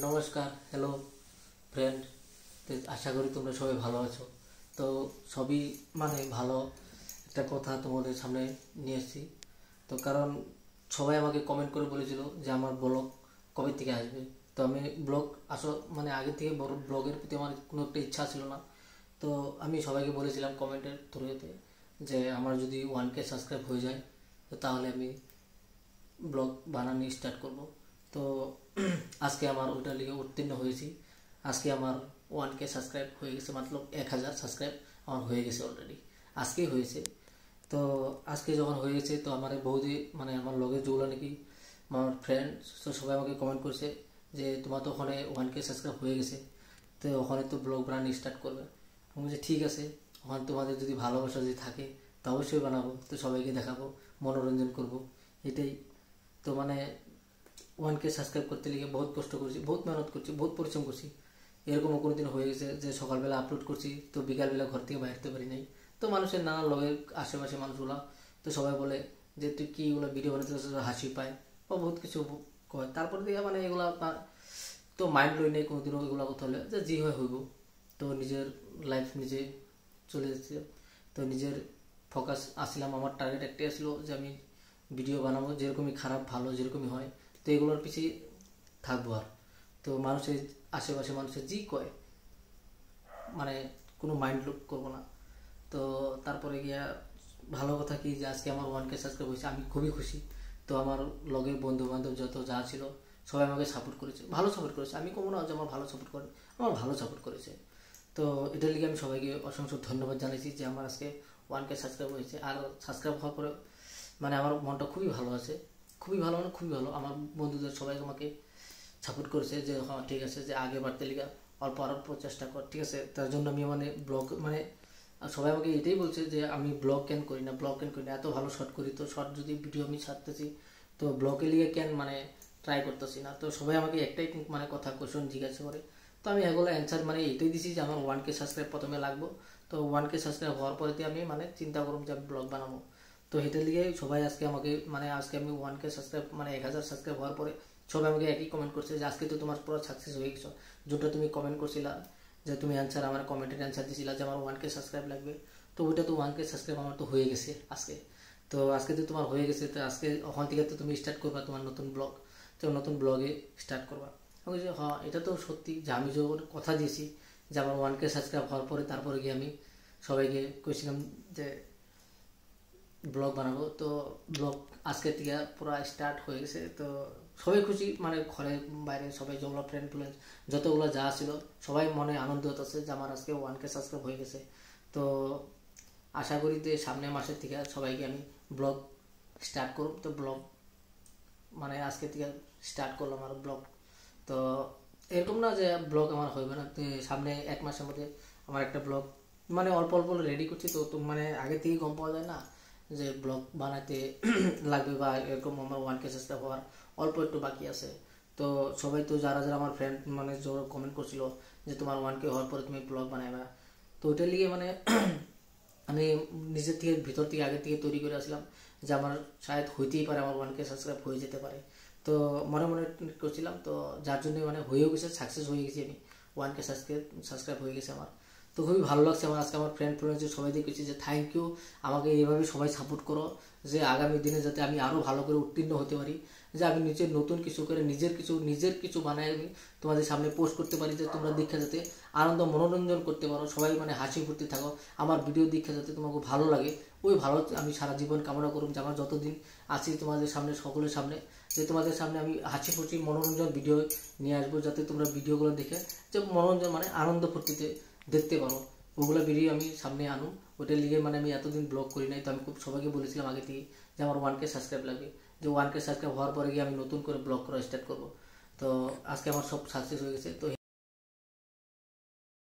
নমস্কার, hello friend. তো আশা করি তোমরা সবাই ভালো আছো। তো সবই ভালো। একটা কথা তোমাদের সামনে নিয়ে এসেছি। তো কারণ সবাই আমাকে কমেন্ট করে বলেছিল যে আমার ব্লগ কবে থেকে আসবে। তো আমি ব্লগ আগে থেকে বড় ব্লগের প্রতি আমার কোনো একটা ইচ্ছা ছিল না। তো আমি সবাইকে বলেছিলাম কমেন্টের থ্রুতে যে আমার যদি 1K সাবস্ক্রাইব হয়ে যায় তো তাহলে আমি ব্লগ বানানো স্টার্ট করব। তো আজকে আমার ওইটা লিগে উত্তীর্ণ হয়েছি। আজকে আমার 1K সাবস্ক্রাইব হয়ে গেছে, মতলব 1000 সাবস্ক্রাইব আমার হয়ে গেছে অলরেডি, আজকেই হয়েছে। তো আজকে যখন হয়ে গেছে তো আমার বৌদি আমার লগের যেগুলো নাকি আমার ফ্রেন্ড, তো সবাই আমাকে কমেন্ট করছে যে তোমার তো ওখানে 1K সাবস্ক্রাইব হয়ে গেছে, তো ওখানে তো ব্লগ বানানো স্টার্ট করবে। আমি বলছি ঠিক আছে, ওখানে তোমাদের যদি ভালোবাসা যদি থাকে তো অবশ্যই বানাবো, তো সবাইকে দেখাবো, মনোরঞ্জন করব, এটাই। তো 1K সাবস্ক্রাইব করতে লিগে বহুত কষ্ট করছি, বহুত মেহনত করছি, বহুত পরিশ্রম করছি। এরকমও কোনো দিন হয়ে গেছে যে সকালবেলা আপলোড করছি তো বিকালবেলা ঘর থেকে বাইরতে পারি নাই। তো মানুষের নানা লগের আশেপাশে মানুষগুলা তো সবাই বলে যে তুই কি এগুলো ভিডিও বানাতে হাসি পায় বা বহুত কিছু কয়। তারপর দিয়ে এগুলা তো মাইন্ড লই নেই কোনোদিনও এগুলো কথা হলে, যে জি হয় হইব। তো নিজের লাইফ নিজে চলে যাচ্ছে। তো নিজের ফোকাস আসছিলাম, আমার টার্গেট একটাই আসলো যে আমি ভিডিও বানাবো, যেরকমই খারাপ ভালো যেরকমই হয় তো এগুলোর পিছিয়ে থাকবো। আর তো মানুষের আশেপাশে মানুষের জি কয় মানে কোনো মাইন্ড লুক করবো না। তো তারপরে গিয়া ভালো কথা কি যে আজকে আমার 1K সাবস্ক্রাইব হয়েছে, আমি খুবই খুশি। তো আমার লগের বন্ধু বান্ধব যত যা ছিল সবাই আমাকে সাপোর্ট করেছে, ভালো সাপোর্ট করেছে। আমি কমো না যে আমার ভালো সাপোর্ট করে, আমার ভালো সাপোর্ট করেছে। তো এটার লিগে আমি সবাইকে অসংখ্য ধন্যবাদ জানাইছি যে আমার আজকে 1K সাবস্ক্রাইব হয়েছে। আর সাবস্ক্রাইব হওয়ার পরে আমার মনটা খুবই ভালো আছে, খুবই ভালো, খুবই ভালো। আমার বন্ধুদের সবাই আমাকে সাপোর্ট করেছে যে হ্যাঁ ঠিক আছে, যে আগে বাড়তে লিগা অল্প আরও প্রচেষ্টা কর, ঠিক আছে। তার জন্য আমি ব্লগ সবাই আমাকে এটাই বলছে যে আমি ব্লগ কেন করি না, ব্লগ কেন করি না, এত ভালো শর্ট করি, তো শর্ট যদি ভিডিও আমি ছাড়তেছি তো ব্লগের লিগে কেন ট্রাই করতেছি না। তো সবাই আমাকে একটাই কথা কোয়েশন জিজ্ঞাসা করে। তো আমি এগুলো অ্যান্সার এটাই দিছি যে আমার 1K সাবস্ক্রাইব প্রথমে লাগবো। তো 1K সাবস্ক্রাইব হওয়ার পরে আমি চিন্তা করব যে আমি ব্লগ বানাবো। তো এটার লিগে সবাই আজকে আমাকে আজকে আমি 1K সাবস্ক্রাইব 1000 সাবস্ক্রাইব হওয়ার পরে সবাই আমাকে একই কমেন্ট করছে যে আজকে তো তোমার পুরো সাকসেস হয়ে গেছো। যেটা তুমি কমেন্ট করছিলা যে তুমি অ্যান্সার আমার কমেন্টের অ্যান্সার দিছিলা যে আমার 1K সাবস্ক্রাইব লাগবে, তো ওইটা তো 1K সাবস্ক্রাইব আমার তো হয়ে গেছে আজকে। তো আজকে তো তোমার হয়ে গেছে, তো আজকে ওখান থেকে তো তুমি স্টার্ট করবা তোমার নতুন ব্লগ, তো নতুন ব্লগে স্টার্ট করবা। আমি বলছি হ্যাঁ এটা তো সত্যি যে আমি যখন কথা দিয়েছি যে আমার 1K সাবস্ক্রাইব হওয়ার পরে তারপরে গিয়ে আমি সবাইকে কইছিলাম যে ব্লগ বানাবো। তো ব্লগ আজকে থেকে পুরো স্টার্ট হয়ে গেছে। তো সবাই খুশি, ঘরে বাইরে সবাই যেগুলো ফ্রেন্ড ফ্রেন্ড যতগুলো যা ছিল সবাই মনে আনন্দ হতেছে যে আমার আজকে 1K সাবস্ক্রাইব হয়ে গেছে। তো আশা করি যে সামনের মাসের থেকে সবাইকে আমি ব্লগ স্টার্ট করব। তো ব্লগ আজকে থেকে স্টার্ট করলাম আর ব্লগ। তো এরকম না যে ব্লগ আমার হইবে না, তো সামনে 1 মাসের মধ্যে আমার একটা ব্লগ অল্প অল্প রেডি করছি। তো আগে থেকেই গম পাওয়া যায় না যে ব্লগ বানাতে লাগবে বা এরকম আমার 1K সাবস্ক্রাইব হওয়ার অল্প একটু বাকি আছে। তো সবাই তো যারা যারা আমার ফ্রেন্ড যারা কমেন্ট করছিল যে তোমার 1K হওয়ার পরে তুমি ব্লগ বানাইবা, তো ওইটার লিগে আমি নিজের থেকে ভিতর থেকে আগে থেকে তৈরি করে আসলাম যে আমার শায়দ হইতেই পারে, আমার 1K সাবস্ক্রাইব হয়ে যেতে পারে। তো মনে মনে করছিলাম, তো যার জন্য হয়েও গেছে, সাকসেস হয়ে গেছি আমি, 1K সাবস্ক্রাইব হয়ে গেছে আমার। তো খুবই ভালো লাগছে আমার। আজকে আমার ফ্রেন্ড সবাই দেখেছি যে থ্যাংক ইউ, আমাকে এইভাবে সবাই সাপোর্ট করো যে আগামী দিনে যাতে আমি আরও ভালো করে উত্তীর্ণ হতে পারি, যে আমি নিজের নতুন কিছু করে নিজের কিছু বানাই আমি তোমাদের সামনে পোস্ট করতে পারি, যে তোমরা দীক্ষা যাতে আনন্দ মনোরঞ্জন করতে পারো, সবাই হাসি ফুর্তি থাকো, আমার ভিডিও দীক্ষা যাতে তোমাকে ভালো লাগে, ওই ভালো আমি সারা জীবন কামনা করুন যে আমার যতদিন আছি তোমাদের সামনে সকলের সামনে, যে তোমাদের সামনে আমি হাসি ফুর্তি মনোরঞ্জন ভিডিও নিয়ে আসবো, যাতে তোমরা ভিডিওগুলো দেখে যে মনোরঞ্জন আনন্দ ফুর্তিতে দেখতে পারো, ওগুলো ভিডিও আমি সামনে আনো। ওটার লিগে আমি এতদিন ব্লগ করি নাই। তো আমি খুব সবাইকে বলেছিলাম আগে থেকে যে আমার 1K সাবস্ক্রাইব লাগবে, যে 1K সাবস্ক্রাইব হওয়ার পরে গিয়ে আমি নতুন করে ব্লগ করা স্টার্ট করবো। তো আজকে আমার সব সাকসেস হয়ে গেছে। তো